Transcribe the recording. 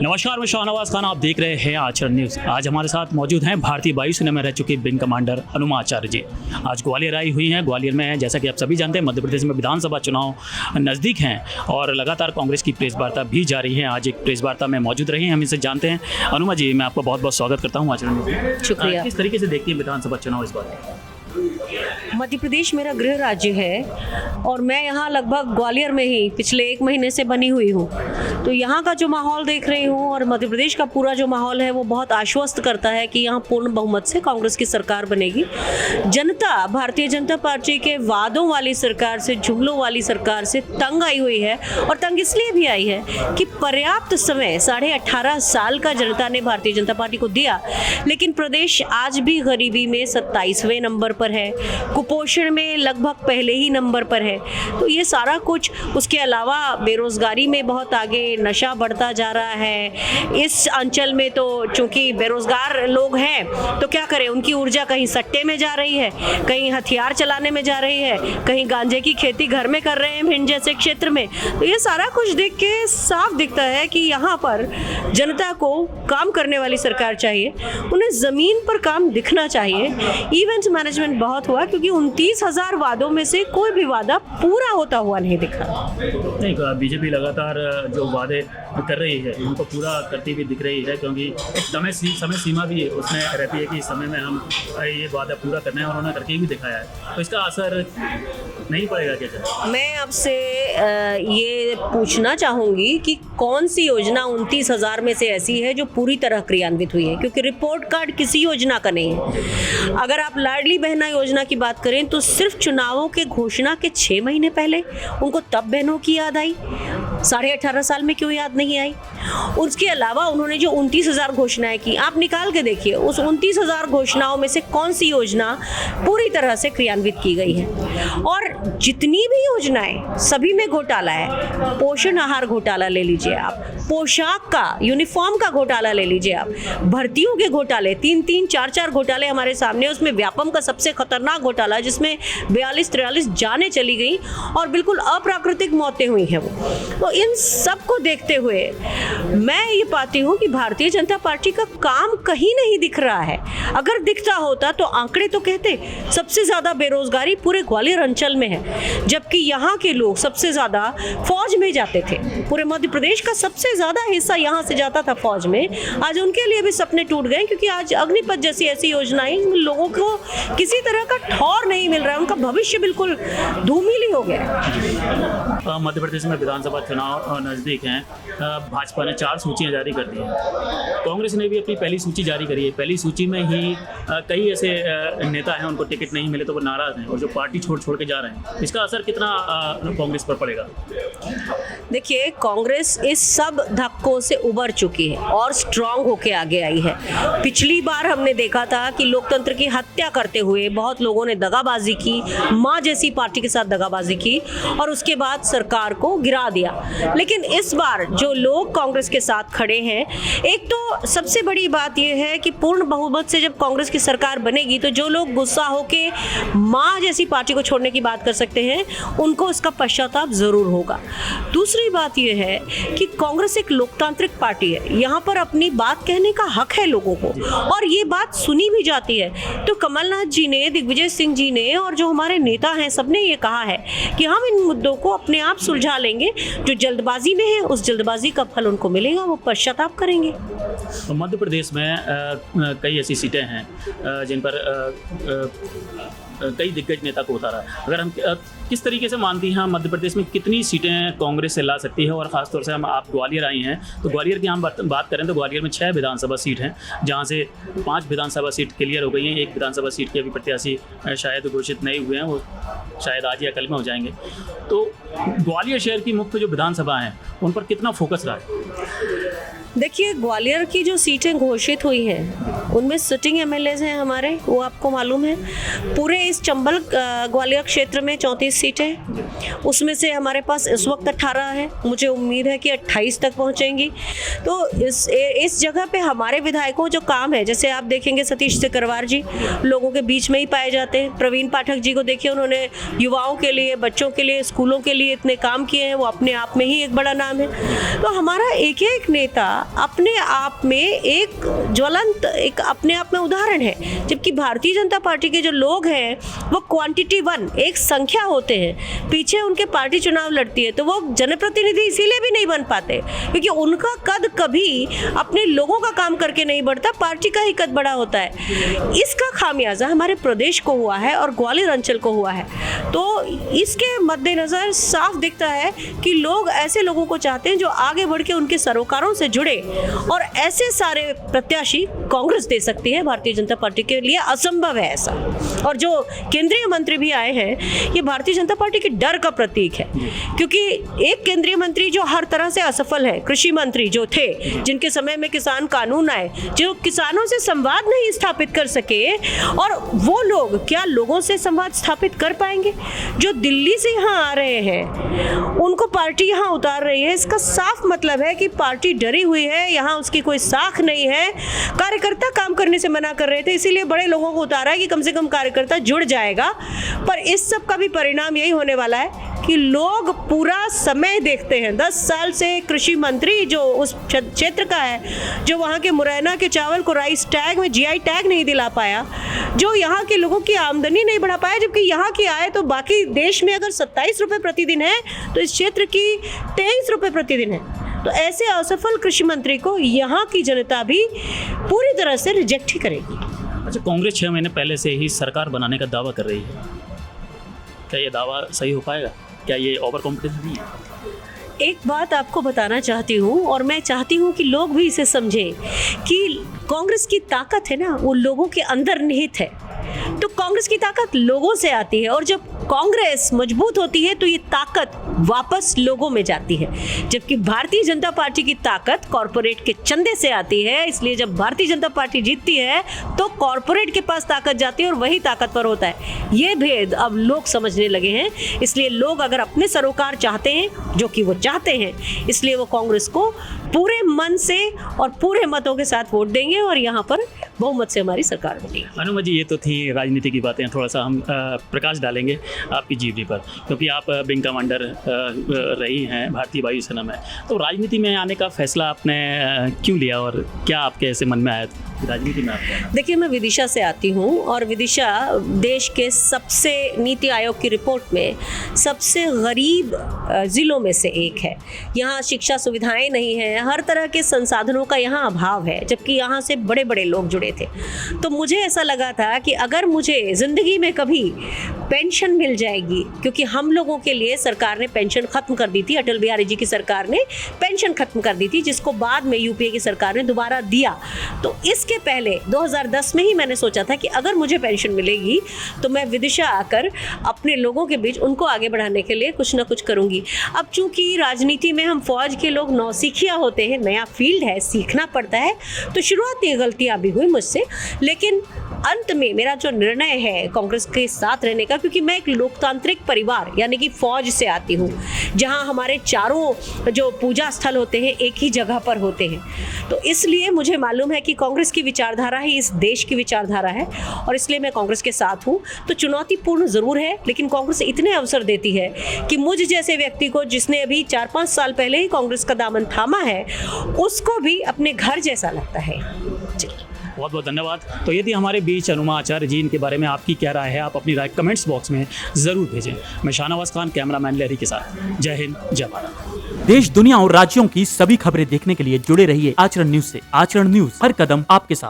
नमस्कार, मैं शाहनवाज खान, आप देख रहे हैं आचरण न्यूज़। आज हमारे साथ मौजूद हैं भारतीय वायुसेना में रह चुके विंग कमांडर हनुमा आचार्य जी। आज ग्वालियर आई हुई हैं। ग्वालियर में जैसा कि आप सभी जानते हैं, मध्य प्रदेश में विधानसभा चुनाव नज़दीक हैं और लगातार कांग्रेस की प्रेस वार्ता भी जारी है। आज एक प्रेस वार्ता में मौजूद रही हैं, हम इनसे जानते हैं। हनुमा जी, मैं आपका बहुत बहुत स्वागत करता हूँ आचरण न्यूज़ में। शुक्रिया। किस तरीके से देखती है विधानसभा चुनाव इस बार? मध्य प्रदेश मेरा गृह राज्य है और मैं यहाँ लगभग ग्वालियर में ही पिछले 1 महीने से बनी हुई हूँ। तो यहाँ का जो माहौल देख रही हूँ और मध्य प्रदेश का पूरा जो माहौल है वो बहुत आश्वस्त करता है कि यहाँ पूर्ण बहुमत से कांग्रेस की सरकार बनेगी। जनता भारतीय जनता पार्टी के वादों वाली सरकार से, जुमलों वाली सरकार से तंग आई हुई है और तंग इसलिए भी आई है कि पर्याप्त समय 18.5 साल का जनता ने भारतीय जनता पार्टी को दिया, लेकिन प्रदेश आज भी गरीबी में 27वें नंबर पर है, कुपोषण में लगभग पहले ही नंबर पर है। तो ये सारा कुछ, उसके अलावा बेरोजगारी में बहुत आगे, नशा बढ़ता जा रहा है। इस अंचल में तो चूंकि बेरोजगार लोग हैं तो क्या करें, उनकी ऊर्जा कहीं सट्टे में जा रही है, कहीं हथियार चलाने में जा रही है, कहीं गांजे की खेती घर में कर रहे हैं भिंड जैसे क्षेत्र में। तो ये सारा कुछ देख के साफ दिखता है कि यहाँ पर जनता को काम करने वाली सरकार चाहिए, उन्हें जमीन पर काम दिखना चाहिए। इवेंट मैनेजमेंट बहुत हुआ क्योंकि 29,000 वादों में से कोई भी वादा पूरा होता हुआ नहीं दिखा। नहीं, बीजेपी लगातार जो वादे कर रही है उनको पूरा करती हुई दिख रही है, क्योंकि समय सीमा भी उसमें रहती है कि इस समय में हम ये वादा पूरा करना है और उन्होंने करके भी दिखाया है। तो इसका असर नहीं पड़ेगा क्या? मैं आपसे ये पूछना चाहूँगी कि कौन सी योजना 29,000 में से ऐसी है जो पूरी तरह क्रियान्वित हुई है, क्योंकि रिपोर्ट कार्ड किसी योजना का नहीं है। अगर आप लाडली बहना योजना की बात करें तो सिर्फ चुनावों के घोषणा के 6 महीने पहले उनको तब बहनों की याद आई, 18.5 साल में क्यों याद नहीं आई? उसके अलावा उन्होंने जो 29,000 घोषणाएं की, आप निकाल के देखिए उस 29,000 घोषणाओं में से कौन सी योजना पूरी तरह से क्रियान्वित की गई है। और जितनी भी योजनाएं, सभी में घोटाला है। पोषण आहार घोटाला ले लीजिए आप, पोशाक का, यूनिफॉर्म का घोटाला ले लीजिए आप, भर्तियों के घोटाले, 3-3, 4-4 घोटाले हमारे सामने। उसमें व्यापम का सबसे खतरनाक घोटाला जिसमें 42-43 जानें चली गई और बिल्कुल अप्राकृतिक मौतें हुई हैं वो। तो इन सब को देखते हुए मैं ये पाती हूँ कि भारतीय जनता पार्टी का काम कहीं नहीं दिख रहा है। अगर दिखता होता तो आंकड़े तो कहते सबसे ज़्यादा बेरोजगारी पूरे ग्वालियर अंचल में है, जबकि यहाँ के लोग सबसे ज़्यादा फौज में जाते थे। पूरे मध्य प्रदेश का सबसे ज़्यादा हिस्सा यहाँ से जाता था फौज में। आज उनके लिए भी सपने टूट गए, क्योंकि आज अग्निपथ जैसी ऐसी योजनाएं लोगों को किसी तरह का ठौर नहीं मिल रहा है, उनका भविष्य बिल्कुल धूमिल हो गया। मध्य प्रदेश में विधानसभा चुनाव नज़दीक हैं। भाजपा ने 4 सूचियां जारी कर दी हैं, कांग्रेस ने भी अपनी पहली सूची जारी करी है। पहली सूची में ही कई ऐसे नेता हैं, उनको टिकट नहीं मिले तो वो नाराज़ हैं और जो पार्टी छोड़ के जा रहे हैं। इसका असर कितना कांग्रेस पर पड़ेगा? देखिए, कांग्रेस इस सब धक्कों से उबर चुकी है और स्ट्रांग होके आगे आई है। पिछली बार हमने देखा था कि लोकतंत्र की हत्या करते हुए बहुत लोगों ने दगाबाजी की, माँ जैसी पार्टी के साथ दगाबाजी की और उसके बाद सरकार को गिरा दिया। लेकिन इस बार जो लोग कांग्रेस के साथ खड़े हैं, एक तो सबसे बड़ी बात यह है कि पूर्ण बहुमत से जब कांग्रेस की सरकार बनेगी तो जो लोग गुस्सा होके माँ जैसी पार्टी को छोड़ने की बात कर सकते हैं, उनको इसका पश्चाताप जरूर होगा। दूसरी बात यह है कि कांग्रेस एक लोकतांत्रिक पार्टी है, यहाँ पर अपनी बात कहने का हक है लोगों को और ये बात सुनी भी जाती है। तो कमलनाथ जी ने, दिग्विजय सिंह जी ने और जो हमारे नेता हैं, सबने ये कहा है कि हम इन मुद्दों को अपने आप सुलझा लेंगे। जो जल्दबाजी में है उस जल्दबाजी का फल उनको मिलेगा, वो पश्चाताप करेंगे। तो मध्य प्रदेश में कई ऐसी सीटें हैं जिन पर कई दिग्गज नेता को उतारा। अगर हम किस तरीके से मानती हैं मध्य प्रदेश में कितनी सीटें कांग्रेस से ला सकती है? और ख़ासतौर से आप ग्वालियर आई हैं तो ग्वालियर की हम बात करें तो ग्वालियर में 6 विधानसभा सीट हैं, जहां से 5 विधानसभा सीट क्लियर हो गई हैं। 1 विधानसभा सीट के अभी प्रत्याशी शायद घोषित नहीं हुए हैं, वो शायद आज या कल में हो जाएंगे। तो ग्वालियर शहर की मुख्य जो विधानसभा हैं उन पर कितना फोकस रहा है? देखिए, ग्वालियर की जो सीटें घोषित हुई हैं उनमें सिटिंग एमएलएज हैं हमारे, वो आपको मालूम है। पूरे इस चंबल ग्वालियर क्षेत्र में 34 सीटें, उसमें से हमारे पास इस वक्त 18 है, मुझे उम्मीद है कि 28 तक पहुंचेंगी। तो इस जगह पे हमारे विधायकों जो काम है, जैसे आप देखेंगे सतीश सिकरवार जी लोगों के बीच में ही पाए जाते हैं। प्रवीण पाठक जी को देखिए, उन्होंने युवाओं के लिए, बच्चों के लिए, स्कूलों के लिए इतने काम किए हैं, वो अपने आप में ही एक बड़ा नाम है। तो हमारा एक एक नेता अपने आप में एक ज्वलंत, एक अपने आप में उदाहरण है। जबकि भारतीय जनता पार्टी के जो लोग हैं वो क्वांटिटी 1, एक संख्या होते हैं। पीछे उनके पार्टी चुनाव लड़ती है तो वो जनप्रतिनिधि इसीलिए भी नहीं बन पाते क्योंकि उनका कद कभी अपने लोगों का काम करके नहीं बढ़ता, पार्टी का ही कद बड़ा होता है। इसका खामियाजा हमारे प्रदेश को हुआ है और ग्वालियर अंचल को हुआ है। तो इसके मद्देनजर साफ दिखता है कि लोग ऐसे लोगों को चाहते हैं जो आगे बढ़ के उनके सरोकारों से जुड़े, और ऐसे सारे प्रत्याशी कांग्रेस दे सकती है, भारतीय जनता पार्टी के लिए असंभव है ऐसा। और जो केंद्रीय मंत्री भी आए हैं ये भारतीय जनता पार्टी के डर का प्रतीक है, क्योंकि एक केंद्रीय मंत्री जो हर तरह से असफल है, कृषि मंत्री जो थे, जिनके समय में किसान कानून आए, जो किसानों से संवाद नहीं स्थापित कर सके, और वो लोग क्या लोगों से संवाद स्थापित कर पाएंगे? जो दिल्ली से यहाँ आ रहे हैं उनको पार्टी यहाँ उतार रही है, इसका साफ मतलब है कि पार्टी डरी हुई है, यहाँ उसकी कोई साख नहीं है। कार्यकर्ता काम करने से मना कर रहे थे, इसीलिए बड़े लोगों को उतारा है कि कम से कम कार्यकर्ता जुड़ जाएगा। पर इस सब का भी परिणाम यही होने वाला है कि लोग पूरा समय देखते हैं। 10 साल से कृषि मंत्री जो उस क्षेत्र का है, जो वहाँ के मुरैना के चावल को राइस टैग में GI टैग नहीं दिला पाया, जो यहाँ के लोगों की आमदनी नहीं बढ़ा पाया, जबकि यहाँ की आय तो बाकी देश में अगर 27 रुपये प्रतिदिन है तो इस क्षेत्र की 23 रुपये प्रतिदिन है। तो ऐसे असफल कृषि मंत्री को यहाँ की जनता भी पूरी तरह से रिजेक्ट ही करेगी। अच्छा, कांग्रेस 6 महीने पहले से ही सरकार बनाने का दावा कर रही है, क्या ये दावा सही हो पाएगा? क्या ये ओवर कॉन्फिडेंस नहीं है? एक बात आपको बताना चाहती हूँ, और मैं चाहती हूँ कि लोग भी इसे समझें कि कांग्रेस की ताकत है ना, वो लोगों के अंदर निहित है। तो कांग्रेस की ताकत लोगों से आती है, और जब कांग्रेस मजबूत होती है तो ये ताकत वापस लोगों में जाती है। जबकि भारतीय जनता पार्टी की ताकत कॉरपोरेट के चंदे से आती है, इसलिए जब भारतीय जनता पार्टी जीतती है तो कॉरपोरेट के पास ताकत जाती है और वही ताकतवर होता है। ये भेद अब लोग समझने लगे हैं, इसलिए लोग अगर अपने सरोकार चाहते हैं, जो कि वो चाहते हैं, इसलिए वो कांग्रेस को पूरे मन से और पूरे मतों के साथ वोट देंगे और यहाँ पर बहुमत से हमारी सरकार बनेगी। अनुमा जी, ये तो थी राजनीति की बातें, थोड़ा सा हम प्रकाश डालेंगे आपकी जीवनी पर, क्योंकि आप विंग कमांडर रही हैं भारतीय वायुसेना में। तो राजनीति में आने का फैसला आपने क्यों लिया और क्या आपके ऐसे मन में आया राजनीति में आपको? देखिए, मैं विदिशा से आती हूँ और विदिशा देश के सबसे, नीति आयोग की रिपोर्ट में सबसे गरीब ज़िलों में से एक है। यहाँ शिक्षा सुविधाएं नहीं हैं, हर तरह के संसाधनों का यहाँ अभाव है, जबकि यहाँ से बड़े बड़े लोग जुड़े थे। तो मुझे ऐसा लगा था कि अगर मुझे ज़िंदगी में कभी पेंशन मिल जाएगी, क्योंकि हम लोगों के लिए सरकार ने पेंशन ख़त्म कर दी थी, अटल बिहारी जी की सरकार ने पेंशन ख़त्म कर दी थी, जिसको बाद में यूपीए की सरकार ने दोबारा दिया। तो इसके पहले 2010 में ही मैंने सोचा था कि अगर मुझे पेंशन मिलेगी तो मैं विदिशा आकर अपने लोगों के बीच उनको आगे बढ़ाने के लिए कुछ ना कुछ करूँगी। अब चूँकि राजनीति में हम फौज के लोग नौसिखिया होते हैं, नया फील्ड है, सीखना पड़ता है, तो शुरुआती गलतियाँ भी हुई मुझसे, लेकिन अंत में मेरा जो निर्णय है कांग्रेस के साथ रहने का, क्योंकि मैं एक लोकतांत्रिक परिवार यानी कि फौज से आती हूँ, जहाँ हमारे चारों जो पूजा स्थल होते हैं एक ही जगह पर होते हैं, तो इसलिए मुझे मालूम है कि कांग्रेस की विचारधारा ही इस देश की विचारधारा है और इसलिए मैं कांग्रेस के साथ हूँ। तो चुनौतीपूर्ण ज़रूर है, लेकिन कांग्रेस इतने अवसर देती है कि मुझ जैसे व्यक्ति को, जिसने अभी 4-5 साल पहले ही कांग्रेस का दामन थामा है, उसको भी अपने घर जैसा लगता है। जी, बहुत बहुत धन्यवाद। तो यदि हमारे बीच अनुमा आचार्य जी, इनके बारे में आपकी क्या राय है, आप अपनी राय कमेंट्स बॉक्स में ज़रूर भेजें। मैं शाहनवाज खान, कैमरामैन लहरी के साथ। जय हिंद, जय भारत। देश, दुनिया और राज्यों की सभी खबरें देखने के लिए जुड़े रहिए आचरण न्यूज से। आचरण न्यूज, हर कदम आपके साथ।